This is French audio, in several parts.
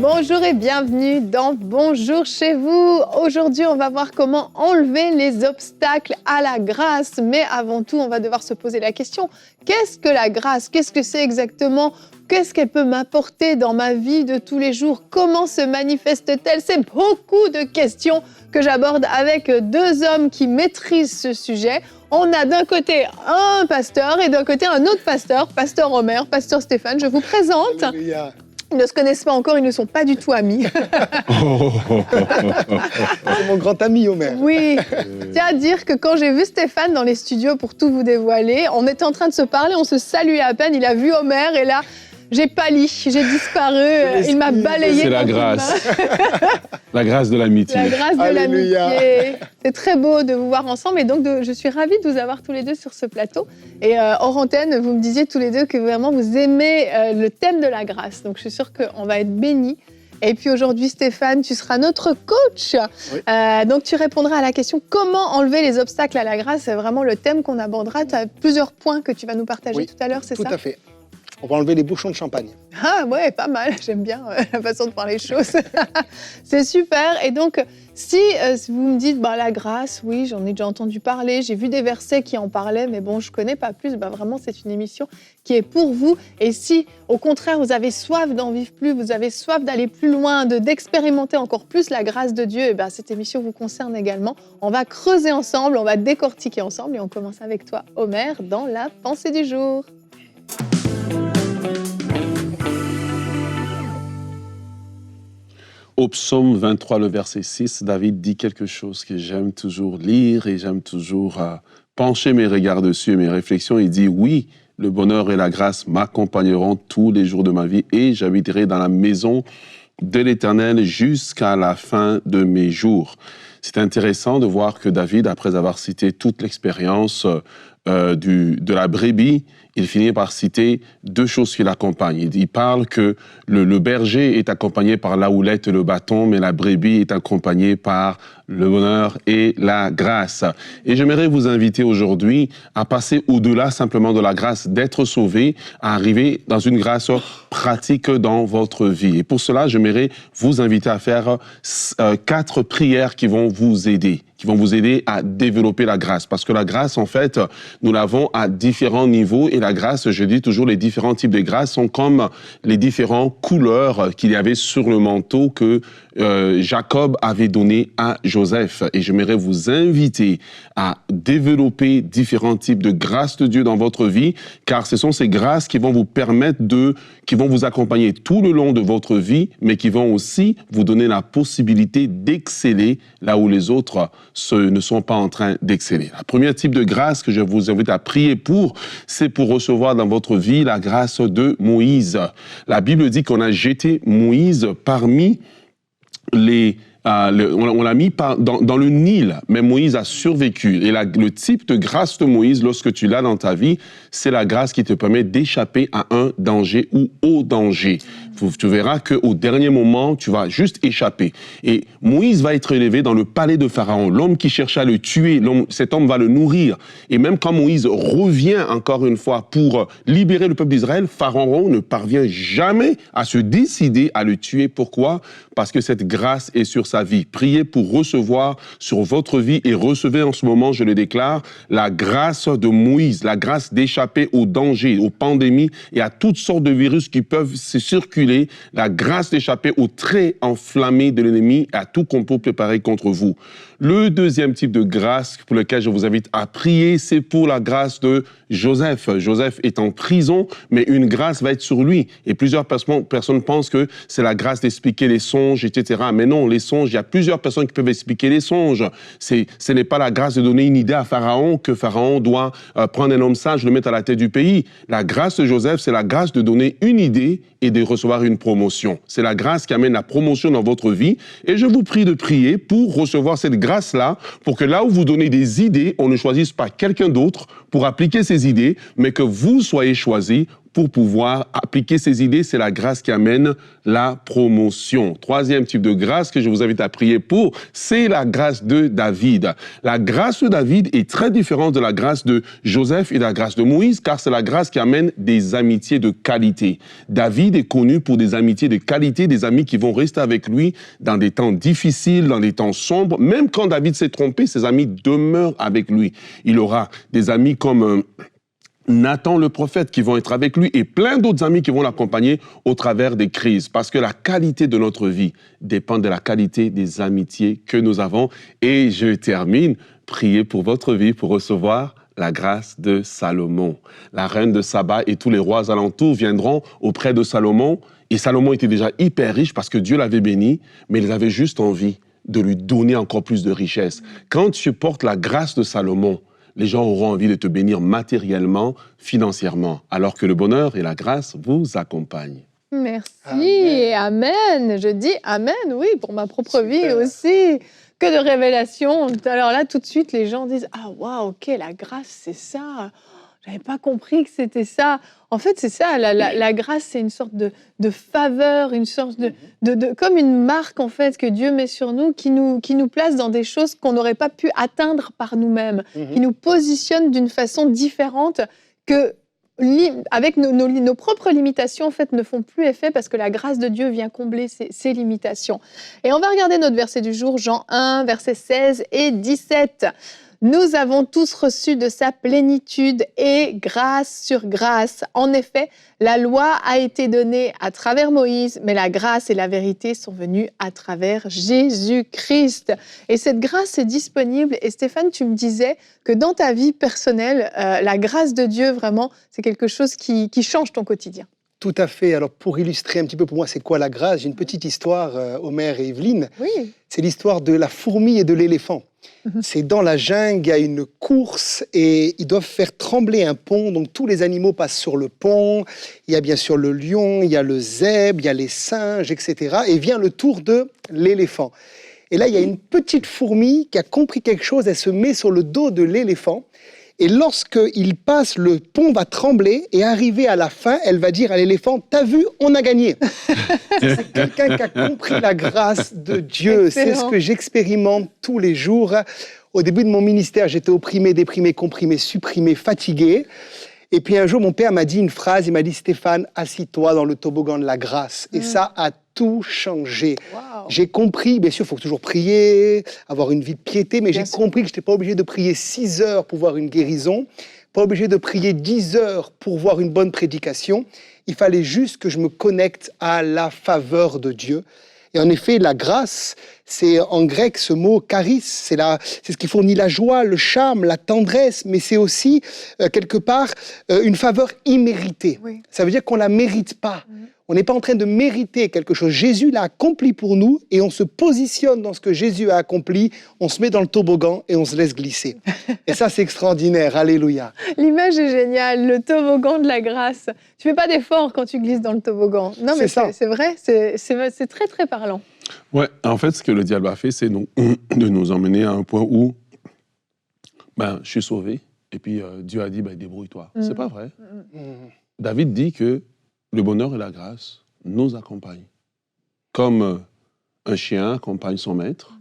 Bonjour et bienvenue dans Bonjour chez vous. Aujourd'hui, on va voir comment enlever les obstacles à la grâce. Mais avant tout, on va devoir se poser la question, qu'est-ce que la grâce? Qu'est-ce que c'est exactement? Qu'est-ce qu'elle peut m'apporter dans ma vie de tous les jours? Comment se manifeste-t-elle? C'est beaucoup de questions que j'aborde avec deux hommes qui maîtrisent ce sujet. On a d'un côté un pasteur et d'un côté un autre pasteur, pasteur Omer, pasteur Stéphane. Je vous présente. Alléluia. Ils ne se connaissent pas encore, ils ne sont pas du tout amis. C'est mon grand ami, Omer. Oui, tiens à dire que quand j'ai vu Stéphane dans les studios pour tout vous dévoiler, on était en train de se parler, on se saluait à peine, il a vu Omer et là, j'ai pâli, j'ai disparu, il m'a balayé. C'est la grâce. La grâce de l'amitié. La grâce de Alléluia. l'amitié. C'est très beau de vous voir ensemble et donc je suis ravie de vous avoir tous les deux sur ce plateau. Et hors antenne, vous me disiez tous les deux que vraiment vous aimez le thème de la grâce. Donc je suis sûre qu'on va être bénis. Et puis aujourd'hui, Stéphane, tu seras notre coach. Oui. Donc tu répondras à la question comment enlever les obstacles à la grâce. C'est vraiment le thème qu'on abordera. Tu as plusieurs points que tu vas nous partager Oui, tout à l'heure, c'est ça? Tout à fait. On va enlever les bouchons de champagne. Ah ouais, pas mal, j'aime bien la façon de voir les choses. C'est super. Et donc, si vous me dites, la grâce, oui, j'en ai déjà entendu parler, j'ai vu des versets qui en parlaient, mais bon, je ne connais pas plus, vraiment, c'est une émission qui est pour vous. Et si, au contraire, vous avez soif d'en vivre plus, vous avez soif d'aller plus loin, d'expérimenter encore plus la grâce de Dieu, cette émission vous concerne également. On va creuser ensemble, on va décortiquer ensemble et on commence avec toi, Omer, dans la pensée du jour. Au psaume 23, le verset 6, David dit quelque chose que j'aime toujours lire et j'aime toujours pencher mes regards dessus et mes réflexions. Il dit « Oui, le bonheur et la grâce m'accompagneront tous les jours de ma vie et j'habiterai dans la maison de l'Éternel jusqu'à la fin de mes jours. » C'est intéressant de voir que David, après avoir cité toute l'expérience de la brebis, il finit par citer deux choses qui l'accompagnent. Il parle que le berger est accompagné par la houlette et le bâton, mais la brebis est accompagnée par le bonheur et la grâce. Et j'aimerais vous inviter aujourd'hui à passer au-delà simplement de la grâce d'être sauvé, à arriver dans une grâce pratique dans votre vie. Et pour cela, j'aimerais vous inviter à faire 4 prières qui vont vous aider à développer la grâce. Parce que la grâce, en fait, nous l'avons à différents niveaux. Et la grâce, je dis toujours, les différents types de grâce sont comme les différentes couleurs qu'il y avait sur le manteau que Jacob avait donné à Joseph. Et j'aimerais vous inviter à développer différents types de grâces de Dieu dans votre vie, car ce sont ces grâces qui vont vous permettre qui vont vous accompagner tout le long de votre vie, mais qui vont aussi vous donner la possibilité d'exceller là où les autres ne sont pas en train d'exceller. La première type de grâce que je vous invite à prier pour, c'est pour recevoir dans votre vie la grâce de Moïse. La Bible dit qu'on a jeté Moïse parmi on l'a mis dans le Nil, mais Moïse a survécu. Et le type de grâce de Moïse, lorsque tu l'as dans ta vie, c'est la grâce qui te permet d'échapper à un danger ou au danger. Tu verras qu'au dernier moment, tu vas juste échapper. Et Moïse va être élevé dans le palais de Pharaon. L'homme qui cherchait à le tuer, cet homme va le nourrir. Et même quand Moïse revient encore une fois pour libérer le peuple d'Israël, Pharaon ne parvient jamais à se décider à le tuer. Pourquoi? Parce que cette grâce est sur sa vie. Priez pour recevoir sur votre vie et recevez en ce moment, je le déclare, la grâce de Moïse, la grâce d'échapper aux dangers, aux pandémies et à toutes sortes de virus qui peuvent se circuler, la grâce d'échapper aux traits enflammés de l'ennemi et à tout complot préparé contre vous. Le deuxième type de grâce pour lequel je vous invite à prier, c'est pour la grâce de Joseph. Joseph est en prison, mais une grâce va être sur lui. Et plusieurs personnes pensent que c'est la grâce d'expliquer les songes, etc. Mais non, les songes, il y a plusieurs personnes qui peuvent expliquer les songes. Ce n'est pas la grâce de donner une idée à Pharaon, que Pharaon doit prendre un homme sage, le mettre à la tête du pays. La grâce de Joseph, c'est la grâce de donner une idée et de recevoir une promotion. C'est la grâce qui amène la promotion dans votre vie. Et je vous prie de prier pour recevoir cette grâce-là, pour que là où vous donnez des idées, on ne choisisse pas quelqu'un d'autre pour appliquer ces idées, mais que vous soyez choisis pour pouvoir appliquer ces idées. C'est la grâce qui amène la promotion. Troisième type de grâce que je vous invite à prier pour, c'est la grâce de David. La grâce de David est très différente de la grâce de Joseph et de la grâce de Moïse, car c'est la grâce qui amène des amitiés de qualité. David est connu pour des amitiés de qualité, des amis qui vont rester avec lui dans des temps difficiles, dans des temps sombres. Même quand David s'est trompé, ses amis demeurent avec lui. Il aura des amis comme Nathan le prophète qui vont être avec lui et plein d'autres amis qui vont l'accompagner au travers des crises. Parce que la qualité de notre vie dépend de la qualité des amitiés que nous avons. Et je termine, priez pour votre vie pour recevoir la grâce de Salomon. La reine de Saba et tous les rois alentours viendront auprès de Salomon. Et Salomon était déjà hyper riche parce que Dieu l'avait béni, mais ils avaient juste envie de lui donner encore plus de richesse. Quand tu portes la grâce de Salomon, les gens auront envie de te bénir matériellement, financièrement, alors que le bonheur et la grâce vous accompagnent. Merci, amen. Je dis amen, oui, pour ma propre vie aussi. Que de révélations. Alors là, tout de suite, les gens disent « Ah, waouh, ok, la grâce, c'est ça. J'avais pas compris que c'était ça. » En fait, c'est ça, la grâce, c'est une sorte de faveur, une sorte comme une marque, en fait, que Dieu met sur nous, qui nous place dans des choses qu'on n'aurait pas pu atteindre par nous-mêmes, qui nous positionne d'une façon différente que, avec nos propres limitations, en fait, ne font plus effet parce que la grâce de Dieu vient combler ces limitations. Et on va regarder notre verset du jour, Jean 1, versets 16 et 17. Nous avons tous reçu de sa plénitude et grâce sur grâce. En effet, la loi a été donnée à travers Moïse, mais la grâce et la vérité sont venues à travers Jésus-Christ. Et cette grâce est disponible. Et Stéphane, tu me disais que dans ta vie personnelle, la grâce de Dieu, vraiment, c'est quelque chose qui change ton quotidien. Tout à fait. Alors, pour illustrer un petit peu pour moi, c'est quoi la grâce, j'ai une petite histoire, Omer et Evelyne. Oui. C'est l'histoire de la fourmi et de l'éléphant. C'est dans la jungle, il y a une course et ils doivent faire trembler un pont. Donc, tous les animaux passent sur le pont. Il y a bien sûr le lion, il y a le zèbre, il y a les singes, etc. Et vient le tour de l'éléphant. Et là, il y a une petite fourmi qui a compris quelque chose. Elle se met sur le dos de l'éléphant. Et lorsqu'il passe, le pont va trembler et arrivé à la fin, elle va dire à l'éléphant « T'as vu, on a gagné !» C'est quelqu'un qui a compris la grâce de Dieu. Excellent. C'est ce que j'expérimente tous les jours. Au début de mon ministère, j'étais opprimé, déprimé, comprimé, supprimé, fatigué. Et puis un jour, mon père m'a dit une phrase, il m'a dit « Stéphane, assis-toi dans le toboggan de la grâce ». Et ça a tout changé. Wow. J'ai compris, bien sûr, il faut toujours prier, avoir une vie de piété, mais j'ai compris que je n'étais pas obligé de prier 6 heures pour voir une guérison, pas obligé de prier 10 heures pour voir une bonne prédication. Il fallait juste que je me connecte à la faveur de Dieu. Et en effet, la grâce, c'est en grec ce mot charis, c'est ce qui fournit la joie, le charme, la tendresse, mais c'est aussi quelque part une faveur imméritée. Oui. Ça veut dire qu'on ne la mérite pas. On n'est pas en train de mériter quelque chose. Jésus l'a accompli pour nous et on se positionne dans ce que Jésus a accompli, on se met dans le toboggan et on se laisse glisser. Et ça, c'est extraordinaire. Alléluia. L'image est géniale, le toboggan de la grâce. Tu fais pas d'effort quand tu glisses dans le toboggan. Non, mais c'est vrai, c'est très, très parlant. Ouais, en fait, ce que le diable a fait, c'est de nous emmener à un point où je suis sauvé et puis Dieu a dit débrouille-toi. C'est pas vrai. David dit que le bonheur et la grâce nous accompagnent. Comme un chien accompagne son maître,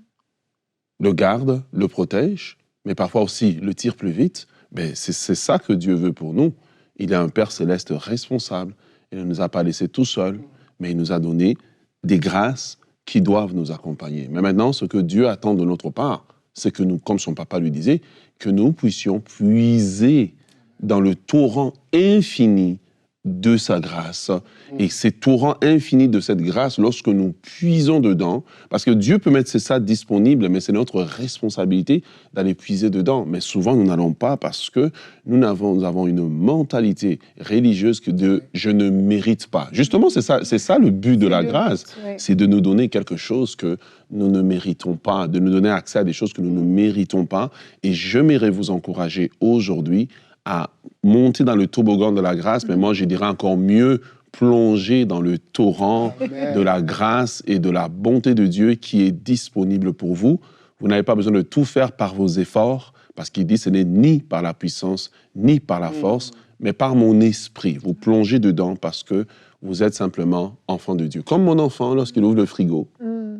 le garde, le protège, mais parfois aussi le tire plus vite, c'est ça que Dieu veut pour nous. Il est un Père céleste responsable. Il ne nous a pas laissés tout seuls, mais il nous a donné des grâces qui doivent nous accompagner. Mais maintenant, ce que Dieu attend de notre part, c'est que nous, comme son papa lui disait, que nous puissions puiser dans le torrent infini de sa grâce. Et ces torrents infinis de cette grâce, lorsque nous puisons dedans, parce que Dieu peut mettre ça disponible, mais c'est notre responsabilité d'aller puiser dedans. Mais souvent, nous n'allons pas parce que nous avons une mentalité religieuse de « je ne mérite pas ». Justement, c'est ça le but de la grâce, c'est de nous donner quelque chose que nous ne méritons pas, de nous donner accès à des choses que nous ne méritons pas. Et j'aimerais vous encourager aujourd'hui à monter dans le toboggan de la grâce, mais moi je dirais encore mieux, plonger dans le torrent de la grâce et de la bonté de Dieu qui est disponible pour vous. Vous n'avez pas besoin de tout faire par vos efforts, parce qu'il dit ce n'est ni par la puissance, ni par la force, mais par mon esprit. Vous plongez dedans parce que vous êtes simplement enfant de Dieu. Comme mon enfant, lorsqu'il ouvre le frigo,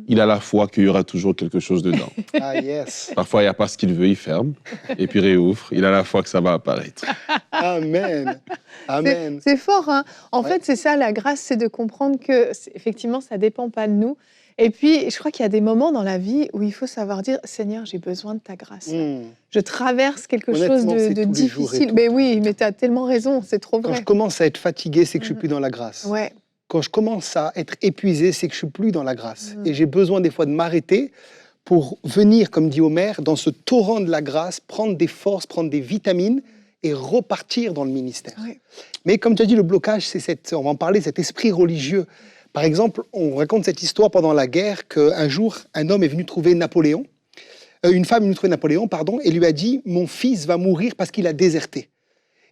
il a la foi qu'il y aura toujours quelque chose dedans. Ah, yes. Parfois, il n'y a pas ce qu'il veut, il ferme, et puis réouvre. Il a la foi que ça va apparaître. Amen. Amen. C'est fort, hein. En Ouais. fait, c'est ça, la grâce, c'est de comprendre que, effectivement, ça ne dépend pas de nous. Et puis, je crois qu'il y a des moments dans la vie où il faut savoir dire, Seigneur, j'ai besoin de ta grâce. Je traverse quelque chose Honnêtement, c'est de tous les jours et difficile. tout Mais le temps. oui, mais tu as tellement raison, c'est trop Quand vrai. je commence à être fatigué, c'est que je suis plus dans la grâce. Ouais. Quand je commence à être épuisé, c'est que je suis plus dans la grâce. Mhm. Et j'ai besoin des fois de m'arrêter pour venir, comme dit Omer, dans ce torrent de la grâce, prendre des forces, prendre des vitamines et repartir dans le ministère. Ouais. Mais comme tu as dit, le blocage, c'est on va en parler, cet esprit religieux. Par exemple, on raconte cette histoire pendant la guerre qu'un jour, un homme est venu trouver Napoléon, une femme est venue trouver Napoléon, pardon, et lui a dit « Mon fils va mourir parce qu'il a déserté.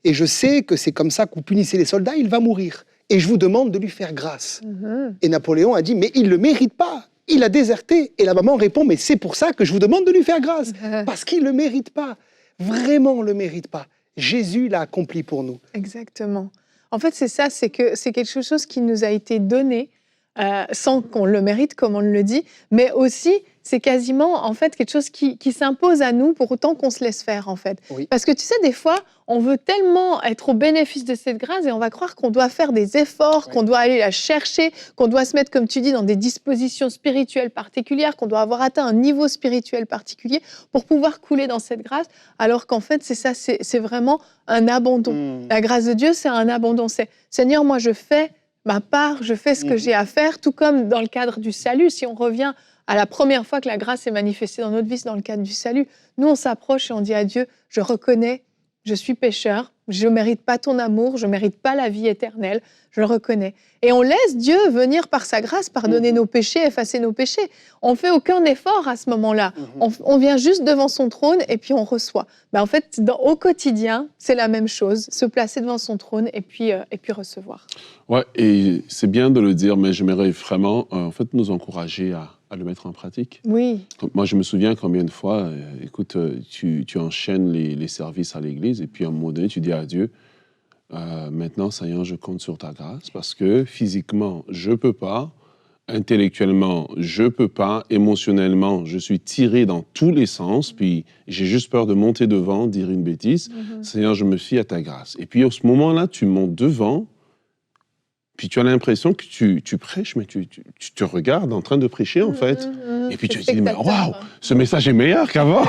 Et je sais que c'est comme ça que vous punissez les soldats, il va mourir. Et je vous demande de lui faire grâce. Mhm. Et Napoléon a dit « Mais il ne le mérite pas, il a déserté. » Et la maman répond « Mais c'est pour ça que je vous demande de lui faire grâce, parce qu'il ne le mérite pas. Vraiment, on ne le mérite pas. Jésus l'a accompli pour nous. » Exactement. En fait, c'est ça, c'est que c'est quelque chose qui nous a été donné sans qu'on le mérite, comme on le dit, mais aussi, c'est quasiment, en fait, quelque chose qui s'impose à nous pour autant qu'on se laisse faire, en fait. Oui. Parce que, tu sais, des fois, on veut tellement être au bénéfice de cette grâce et on va croire qu'on doit faire des efforts, Ouais. qu'on doit aller la chercher, qu'on doit se mettre, comme tu dis, dans des dispositions spirituelles particulières, qu'on doit avoir atteint un niveau spirituel particulier pour pouvoir couler dans cette grâce, alors qu'en fait, c'est ça, c'est vraiment un abandon. La grâce de Dieu, c'est un abandon. C'est Seigneur, moi, je fais ma part, je fais ce que j'ai à faire, tout comme dans le cadre du salut. Si on revient à la première fois que la grâce est manifestée dans notre vie, c'est dans le cadre du salut. Nous, on s'approche et on dit à Dieu, je reconnais, je suis pécheur, je ne mérite pas ton amour, je ne mérite pas la vie éternelle, je le reconnais. Et on laisse Dieu venir par sa grâce, pardonner nos péchés, effacer nos péchés. On ne fait aucun effort à ce moment-là. On vient juste devant son trône et puis on reçoit. En fait, au quotidien, c'est la même chose, se placer devant son trône et puis recevoir. Ouais, et c'est bien de le dire, mais j'aimerais vraiment en fait, nous encourager à le mettre en pratique. Oui. Moi, je me souviens combien de fois, écoute, tu enchaînes les services à l'église et puis à un moment donné, tu dis à Dieu, maintenant, Seigneur, je compte sur ta grâce parce que physiquement, je ne peux pas, intellectuellement, je ne peux pas, émotionnellement, je suis tiré dans tous les sens, puis j'ai juste peur de monter devant, dire une bêtise. Seigneur, je me fie à ta grâce. Et puis, à ce moment-là, tu montes devant, puis tu as l'impression que tu prêches, mais tu te regardes en train de prêcher, en fait. Et puis tu te dis, mais waouh, ce message est meilleur qu'avant.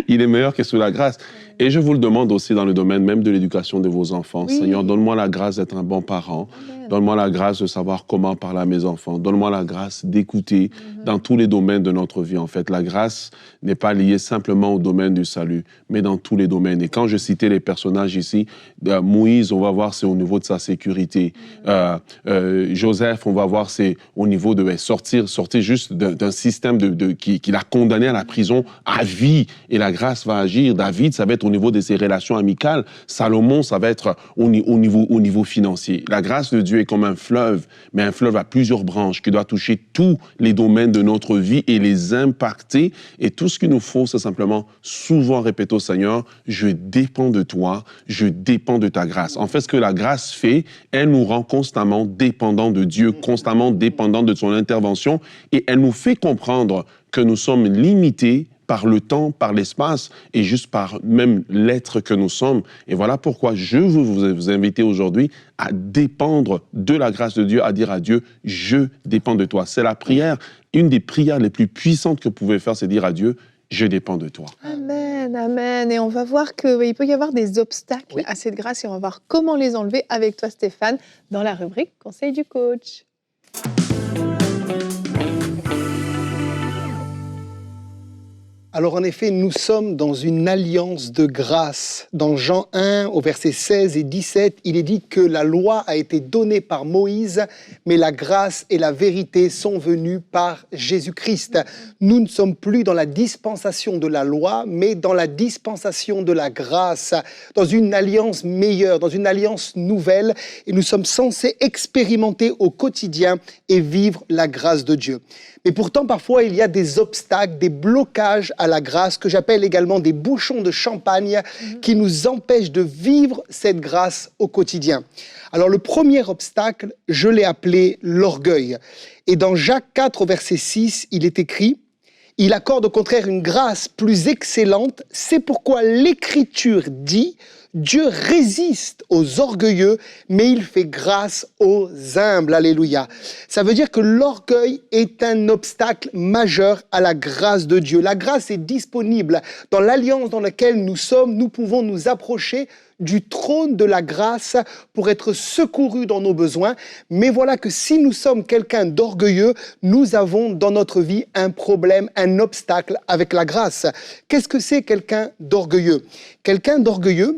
Il est meilleur que sous la grâce. Et je vous le demande aussi dans le domaine même de l'éducation de vos enfants. Oui. Seigneur, donne-moi la grâce d'être un bon parent. Amen. Donne-moi la grâce de savoir comment parler à mes enfants. Donne-moi la grâce d'écouter dans tous les domaines de notre vie. En fait, la grâce n'est pas liée simplement au domaine du salut, mais dans tous les domaines. Et quand je citais les personnages ici, Moïse, on va voir, c'est au niveau de sa sécurité. Joseph, on va voir, c'est au niveau de sortir juste d'un système qui l'a condamné à la prison à vie. Et la grâce va agir. David, ça va être au niveau de ses relations amicales. Salomon, ça va être au niveau financier. La grâce de Dieu est comme un fleuve, mais un fleuve à plusieurs branches qui doit toucher tous les domaines de notre vie et les impacter. Et tout ce qu'il nous faut, c'est simplement souvent répéter au Seigneur, je dépends de toi, je dépends de ta grâce. En fait, ce que la grâce fait, elle nous rend constamment dépendants de Dieu, constamment dépendants de son intervention, et elle nous fait comprendre que nous sommes limités par le temps, par l'espace et juste par même l'être que nous sommes. Et voilà pourquoi je veux vous inviter aujourd'hui à dépendre de la grâce de Dieu, à dire à Dieu, je dépends de toi. C'est la prière, une des prières les plus puissantes que vous pouvez faire, c'est dire à Dieu, je dépends de toi. Amen, amen. Et on va voir qu'il peut y avoir des obstacles à cette grâce et on va voir comment les enlever avec toi, Stéphane, dans la rubrique Conseil du coach. Alors en effet, nous sommes dans une alliance de grâce. Dans Jean 1, au verset 16 et 17, il est dit que la loi a été donnée par Moïse, mais la grâce et la vérité sont venues par Jésus-Christ. Nous ne sommes plus dans la dispensation de la loi, mais dans la dispensation de la grâce, dans une alliance meilleure, dans une alliance nouvelle, et nous sommes censés expérimenter au quotidien et vivre la grâce de Dieu. Mais pourtant, parfois, il y a des obstacles, des blocages à à la grâce, que j'appelle également des bouchons de champagne qui nous empêchent de vivre cette grâce au quotidien. Alors le premier obstacle, je l'ai appelé l'orgueil. Et dans Jacques 4, au verset 6, il est écrit « Il accorde au contraire une grâce plus excellente, c'est pourquoi l'Écriture dit « Dieu résiste aux orgueilleux, mais il fait grâce aux humbles. » Alléluia. Ça veut dire que l'orgueil est un obstacle majeur à la grâce de Dieu. La grâce est disponible. Dans l'alliance dans laquelle nous sommes, nous pouvons nous approcher du trône de la grâce pour être secourus dans nos besoins. Mais voilà que si nous sommes quelqu'un d'orgueilleux, nous avons dans notre vie un problème, un obstacle avec la grâce. Qu'est-ce que c'est quelqu'un d'orgueilleux? Quelqu'un d'orgueilleux,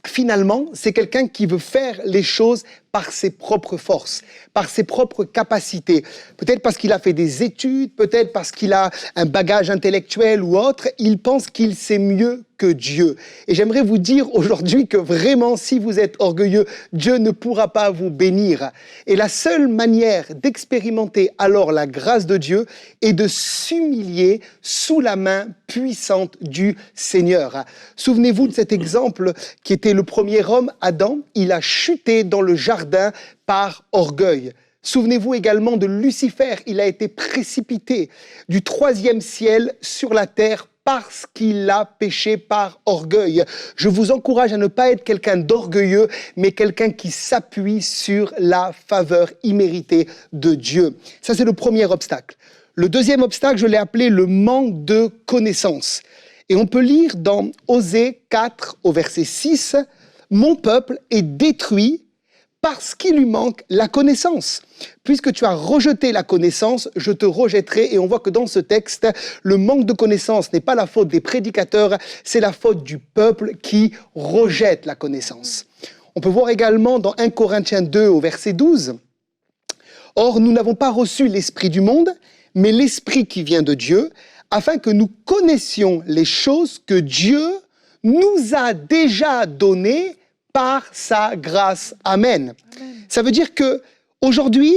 finalement, c'est quelqu'un qui veut faire les choses par ses propres forces, par ses propres capacités. Peut-être parce qu'il a fait des études, peut-être parce qu'il a un bagage intellectuel ou autre, il pense qu'il sait mieux que Dieu. Et j'aimerais vous dire aujourd'hui que vraiment, si vous êtes orgueilleux, Dieu ne pourra pas vous bénir. Et la seule manière d'expérimenter alors la grâce de Dieu est de s'humilier sous la main puissante du Seigneur. Souvenez-vous de cet exemple qui était le premier homme, Adam. Il a chuté dans le jardin par orgueil. Souvenez-vous également de Lucifer. Il a été précipité du 3e ciel sur la terre parce qu'il a péché par orgueil. Je vous encourage à ne pas être quelqu'un d'orgueilleux, mais quelqu'un qui s'appuie sur la faveur imméritée de Dieu. Ça, c'est le premier obstacle. Le deuxième obstacle, je l'ai appelé le manque de connaissance. Et on peut lire dans Osée 4, au verset 6, « Mon peuple est détruit parce qu'il lui manque la connaissance. Puisque tu as rejeté la connaissance, je te rejetterai. » Et on voit que dans ce texte, le manque de connaissance n'est pas la faute des prédicateurs, c'est la faute du peuple qui rejette la connaissance. On peut voir également dans 1 Corinthiens 2 au verset 12, « Or, nous n'avons pas reçu l'esprit du monde, mais l'esprit qui vient de Dieu, afin que nous connaissions les choses que Dieu nous a déjà données par sa grâce. » Amen. Ça veut dire que aujourd'hui,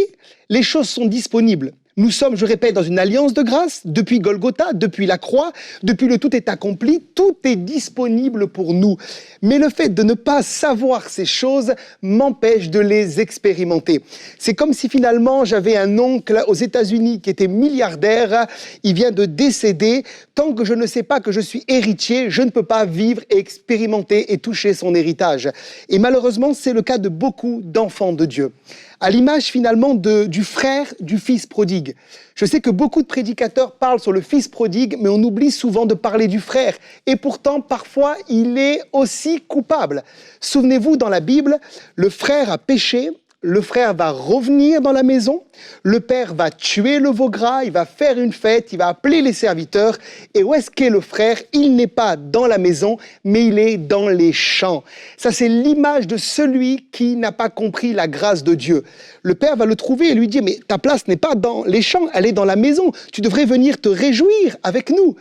les choses sont disponibles. Nous sommes, je répète, dans une alliance de grâce, depuis Golgotha, depuis la croix, depuis le tout est accompli, tout est disponible pour nous. Mais le fait de ne pas savoir ces choses m'empêche de les expérimenter. C'est comme si finalement j'avais un oncle aux États-Unis qui était milliardaire, il vient de décéder. Tant que je ne sais pas que je suis héritier, je ne peux pas vivre et expérimenter et toucher son héritage. Et malheureusement, c'est le cas de beaucoup d'enfants de Dieu. À l'image finalement du frère du fils prodigue. Je sais que beaucoup de prédicateurs parlent sur le fils prodigue, mais on oublie souvent de parler du frère. Et pourtant, parfois, il est aussi coupable. Souvenez-vous, dans la Bible, le frère a péché, le frère va revenir dans la maison, le père va tuer le veau gras, il va faire une fête, il va appeler les serviteurs. Et où est-ce qu'est le frère? Il n'est pas dans la maison, mais il est dans les champs. Ça, c'est l'image de celui qui n'a pas compris la grâce de Dieu. Le père va le trouver et lui dire « Mais ta place n'est pas dans les champs, elle est dans la maison. Tu devrais venir te réjouir avec nous. »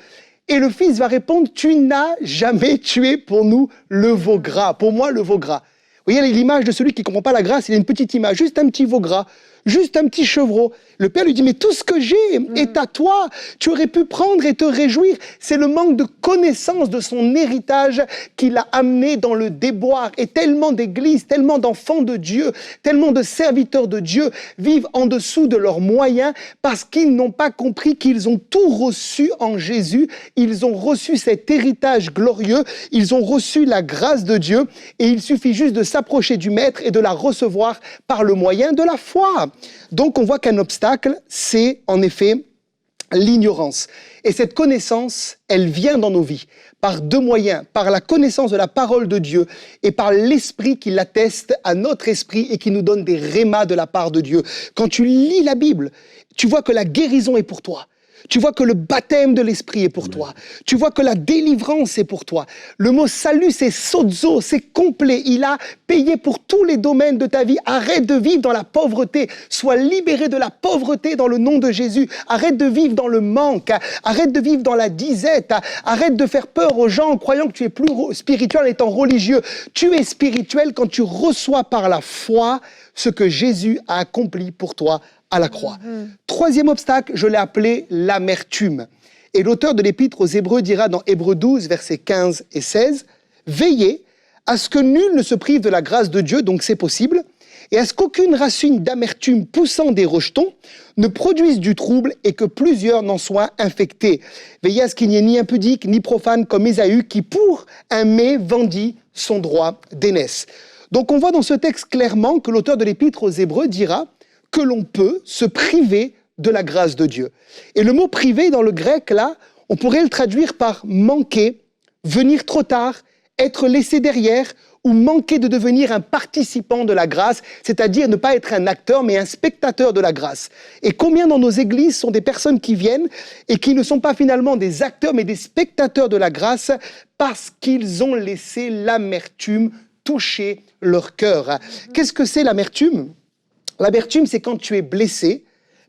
Et le fils va répondre « Tu n'as jamais tué pour nous le veau gras, pour moi le veau gras. » Vous voyez l'image de celui qui ne comprend pas la grâce, il a une petite image, juste un petit veau gras, juste un petit chevreau. Le père lui dit, mais tout ce que j'ai est à toi, tu aurais pu prendre et te réjouir. C'est le manque de connaissance de son héritage qui l'a amené dans le déboire. Et tellement d'églises, tellement d'enfants de Dieu, tellement de serviteurs de Dieu vivent en dessous de leurs moyens parce qu'ils n'ont pas compris qu'ils ont tout reçu en Jésus. Ils ont reçu cet héritage glorieux, ils ont reçu la grâce de Dieu et il suffit juste de s'approcher du Maître et de la recevoir par le moyen de la foi. Donc on voit qu'un obstacle, c'est en effet l'ignorance. Et cette connaissance, elle vient dans nos vies par deux moyens, par la connaissance de la parole de Dieu et par l'esprit qui l'atteste à notre esprit et qui nous donne des rémas de la part de Dieu. Quand tu lis la Bible, tu vois que la guérison est pour toi. Tu vois que le baptême de l'esprit est pour toi. Tu vois que la délivrance est pour toi. Le mot salut, c'est sozo, c'est complet. Il a payé pour tous les domaines de ta vie. Arrête de vivre dans la pauvreté. Sois libéré de la pauvreté dans le nom de Jésus. Arrête de vivre dans le manque. Arrête de vivre dans la disette. Arrête de faire peur aux gens en croyant que tu es plus spirituel en étant religieux. Tu es spirituel quand tu reçois par la foi ce que Jésus a accompli pour toi à la croix. Troisième obstacle, je l'ai appelé l'amertume. Et l'auteur de l'Épître aux Hébreux dira dans Hébreux 12, versets 15 et 16, « Veillez à ce que nul ne se prive de la grâce de Dieu, donc c'est possible, et à ce qu'aucune racine d'amertume poussant des rejetons ne produise du trouble et que plusieurs n'en soient infectés. Veillez à ce qu'il n'y ait ni impudique, ni profane comme Ésaü, qui pour un mets vendit son droit d'aînesse. » Donc on voit dans ce texte clairement que l'auteur de l'Épître aux Hébreux dira que l'on peut se priver de la grâce de Dieu. Et le mot « priver » dans le grec, là, on pourrait le traduire par « manquer », « venir trop tard », « être laissé derrière » ou « manquer de devenir un participant de la grâce », c'est-à-dire ne pas être un acteur, mais un spectateur de la grâce. Et combien dans nos églises sont des personnes qui viennent et qui ne sont pas finalement des acteurs, mais des spectateurs de la grâce parce qu'ils ont laissé l'amertume toucher leur cœur. Qu'est-ce que c'est l'amertume ? L'amertume, c'est quand tu es blessé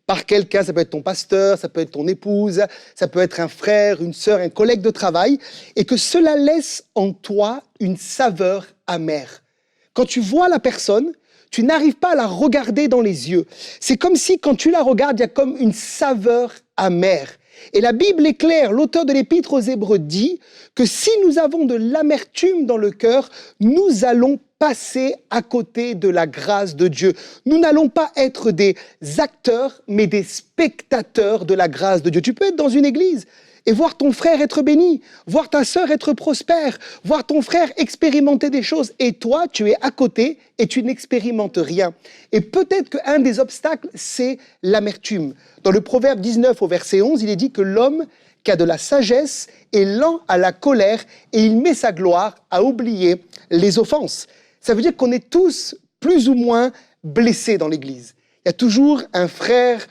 par quelqu'un, ça peut être ton pasteur, ça peut être ton épouse, ça peut être un frère, une sœur, un collègue de travail, et que cela laisse en toi une saveur amère. Quand tu vois la personne, tu n'arrives pas à la regarder dans les yeux. C'est comme si quand tu la regardes, il y a comme une saveur amère. Et la Bible est claire, l'auteur de l'Épître aux Hébreux dit que si nous avons de l'amertume dans le cœur, nous allons passer à côté de la grâce de Dieu. Nous n'allons pas être des acteurs, mais des spectateurs de la grâce de Dieu. Tu peux être dans une église et voir ton frère être béni, voir ta sœur être prospère, voir ton frère expérimenter des choses, et toi, tu es à côté et tu n'expérimentes rien. Et peut-être qu'un des obstacles, c'est l'amertume. Dans le Proverbe 19 au verset 11, il est dit que l'homme qui a de la sagesse est lent à la colère et il met sa gloire à oublier les offenses. Ça veut dire qu'on est tous plus ou moins blessés dans l'Église. Il y a toujours un frère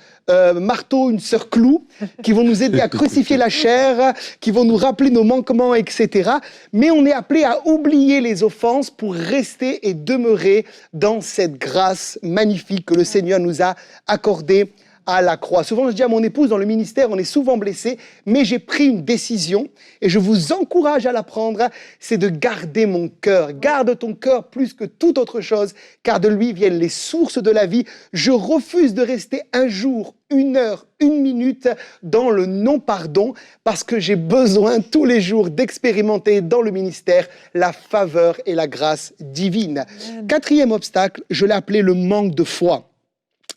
marteau, une sœur clou, qui vont nous aider à crucifier la chair, qui vont nous rappeler nos manquements, etc. Mais on est appelé à oublier les offenses pour rester et demeurer dans cette grâce magnifique que le Seigneur nous a accordée à la croix. Souvent, je dis à mon épouse, dans le ministère, on est souvent blessé, mais j'ai pris une décision et je vous encourage à la prendre, c'est de garder mon cœur. Garde ton cœur plus que toute autre chose, car de lui viennent les sources de la vie. Je refuse de rester un jour, une heure, une minute dans le non-pardon, parce que j'ai besoin tous les jours d'expérimenter dans le ministère la faveur et la grâce divine. Quatrième obstacle, je l'ai appelé le manque de foi.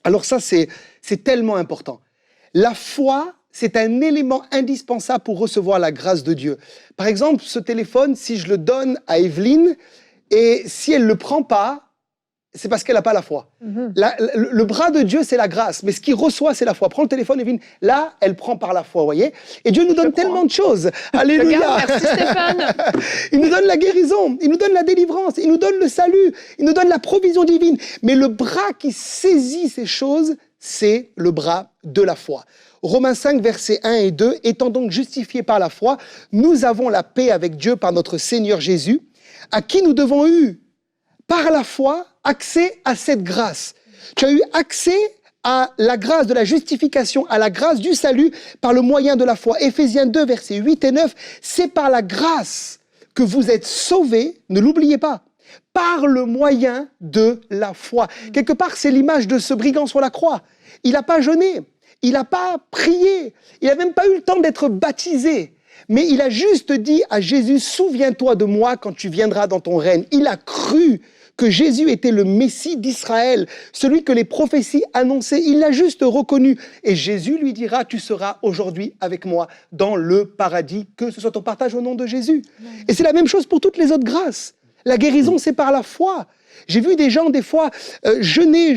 Alors ça, c'est tellement important. La foi, c'est un élément indispensable pour recevoir la grâce de Dieu. Par exemple, ce téléphone, si je le donne à Evelyne, et si elle ne le prend pas, c'est parce qu'elle n'a pas la foi. Le bras de Dieu, c'est la grâce, mais ce qu'il reçoit, c'est la foi. Prends le téléphone, Evelyne. Là, elle prend par la foi, vous voyez. Et Dieu nous donne tellement de choses. Alléluia. Regarde, merci Stéphane. Il nous donne la guérison, il nous donne la délivrance, il nous donne le salut, il nous donne la provision divine. Mais le bras qui saisit ces choses, c'est le bras de la foi. Romains 5, versets 1 et 2, « Étant donc justifiés par la foi, nous avons la paix avec Dieu par notre Seigneur Jésus, à qui nous devons eu, par la foi, accès à cette grâce. » Tu as eu accès à la grâce de la justification, à la grâce du salut par le moyen de la foi. Éphésiens 2, versets 8 et 9, « C'est par la grâce que vous êtes sauvés, ne l'oubliez pas, par le moyen de la foi. » Quelque part, c'est l'image de ce brigand sur la croix. Il n'a pas jeûné, il n'a pas prié, il n'a même pas eu le temps d'être baptisé. Mais il a juste dit à Jésus, « Souviens-toi de moi quand tu viendras dans ton règne. » Il a cru que Jésus était le Messie d'Israël, celui que les prophéties annonçaient. Il l'a juste reconnu. Et Jésus lui dira, « Tu seras aujourd'hui avec moi dans le paradis, que ce soit ton partage au nom de Jésus. » Et c'est la même chose pour toutes les autres grâces. La guérison, c'est par la foi. J'ai vu des gens, des fois, jeûner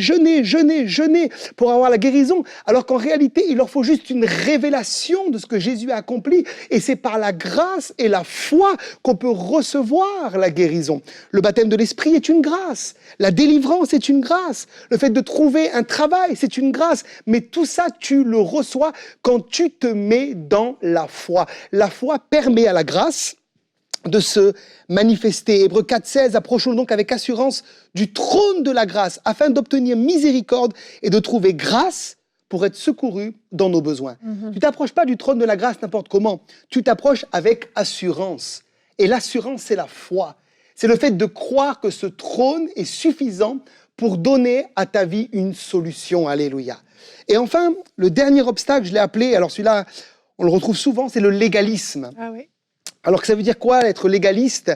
pour avoir la guérison, alors qu'en réalité, il leur faut juste une révélation de ce que Jésus a accompli. Et c'est par la grâce et la foi qu'on peut recevoir la guérison. Le baptême de l'Esprit est une grâce. La délivrance est une grâce. Le fait de trouver un travail, c'est une grâce. Mais tout ça, tu le reçois quand tu te mets dans la foi. La foi permet à la grâce de se manifester. Hébreux 4,16, approchons donc avec assurance du trône de la grâce afin d'obtenir miséricorde et de trouver grâce pour être secouru dans nos besoins. Tu t'approches pas du trône de la grâce n'importe comment. Tu t'approches avec assurance. Et l'assurance, c'est la foi. C'est le fait de croire que ce trône est suffisant pour donner à ta vie une solution. Alléluia. Et enfin, le dernier obstacle, je l'ai appelé, alors celui-là, on le retrouve souvent, c'est le légalisme. Ah oui. Alors que ça veut dire quoi, être légaliste?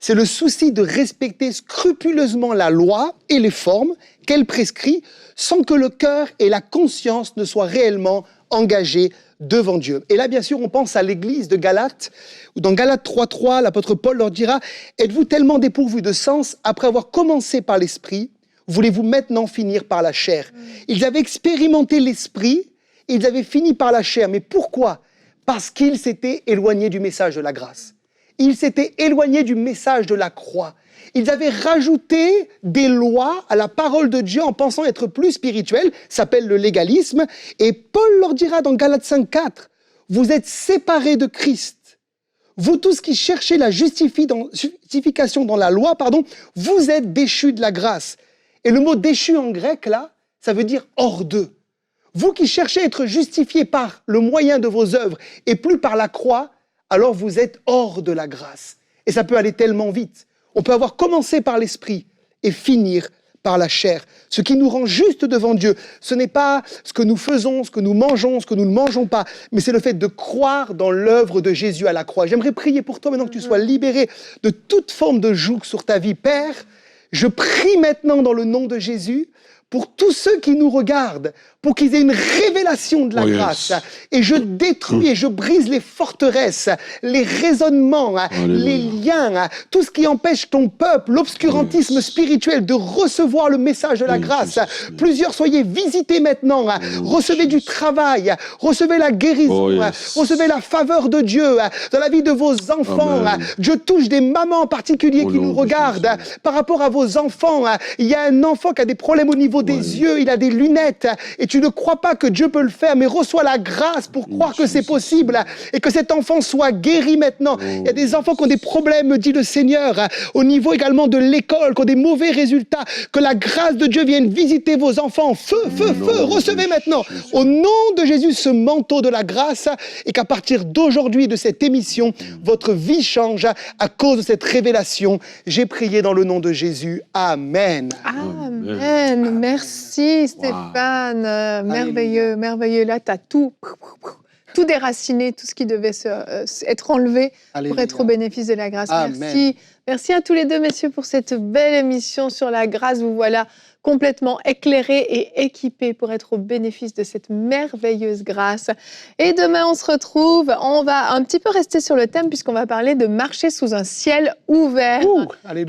C'est le souci de respecter scrupuleusement la loi et les formes qu'elle prescrit, sans que le cœur et la conscience ne soient réellement engagés devant Dieu. Et là, bien sûr, on pense à l'église de Galates, où dans Galates 3.3, l'apôtre Paul leur dira « Êtes-vous tellement dépourvus de sens, après avoir commencé par l'esprit, voulez-vous maintenant finir par la chair ?» Ils avaient expérimenté l'esprit, ils avaient fini par la chair. Mais pourquoi? Parce qu'ils s'étaient éloignés du message de la grâce. Ils s'étaient éloignés du message de la croix. Ils avaient rajouté des lois à la parole de Dieu en pensant être plus spirituels, ça s'appelle le légalisme. Et Paul leur dira dans Galates 5.4, « Vous êtes séparés de Christ. Vous tous qui cherchez la justification dans la loi, vous êtes déchus de la grâce. » Et le mot « déchu » en grec, là, ça veut dire « hors d'eux ». Vous qui cherchez à être justifiés par le moyen de vos œuvres et plus par la croix, alors vous êtes hors de la grâce. Et ça peut aller tellement vite. On peut avoir commencé par l'esprit et finir par la chair. Ce qui nous rend juste devant Dieu, ce n'est pas ce que nous faisons, ce que nous mangeons, ce que nous ne mangeons pas, mais c'est le fait de croire dans l'œuvre de Jésus à la croix. J'aimerais prier pour toi maintenant que tu sois libéré de toute forme de joug sur ta vie. Père, je prie maintenant dans le nom de Jésus pour tous ceux qui nous regardent, pour qu'ils aient une révélation de la grâce. Et je détruis et je brise les forteresses, les raisonnements, les liens, tout ce qui empêche ton peuple, l'obscurantisme spirituel de recevoir le message de la grâce. Plusieurs, soyez visités maintenant. Recevez du travail, recevez la guérison, recevez la faveur de Dieu dans la vie de vos enfants. Dieu touche des mamans en particulier qui nous regardent. Par rapport à vos enfants, il y a un enfant qui a des problèmes au niveau des yeux, il a des lunettes, et tu ne crois pas que Dieu peut le faire, mais reçois la grâce pour croire que c'est possible, et que cet enfant soit guéri maintenant. Il y a des enfants qui ont des problèmes, me dit le Seigneur, au niveau également de l'école, qui ont des mauvais résultats, que la grâce de Dieu vienne visiter vos enfants. Feu, feu, feu, recevez maintenant, au nom de Jésus, ce manteau de la grâce, et qu'à partir d'aujourd'hui, de cette émission, votre vie change à cause de cette révélation. J'ai prié dans le nom de Jésus. Amen. Amen. Merci Stéphane. Merveilleux, merveilleux. Là, tu as tout déraciné, tout ce qui devait être enlevé pour être au bénéfice de la grâce. Amen. Merci. Merci à tous les deux, messieurs, pour cette belle émission sur la grâce. Vous voilà complètement éclairés et équipés pour être au bénéfice de cette merveilleuse grâce. Et demain, on se retrouve. On va un petit peu rester sur le thème puisqu'on va parler de marcher sous un ciel ouvert.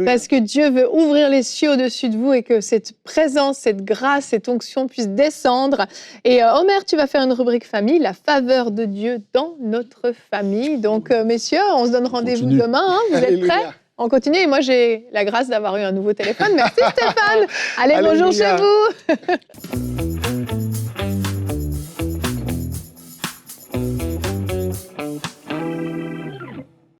Parce que Dieu veut ouvrir les cieux au-dessus de vous et que cette présence, cette grâce, cette onction puisse descendre. Et Omer, tu vas faire une rubrique famille, la faveur de Dieu dans notre famille. Donc, messieurs, on se donne rendez-vous demain. Vous êtes prêts? On continue et moi j'ai la grâce d'avoir eu un nouveau téléphone. Merci Stéphane. Allez, bonjour chez vous.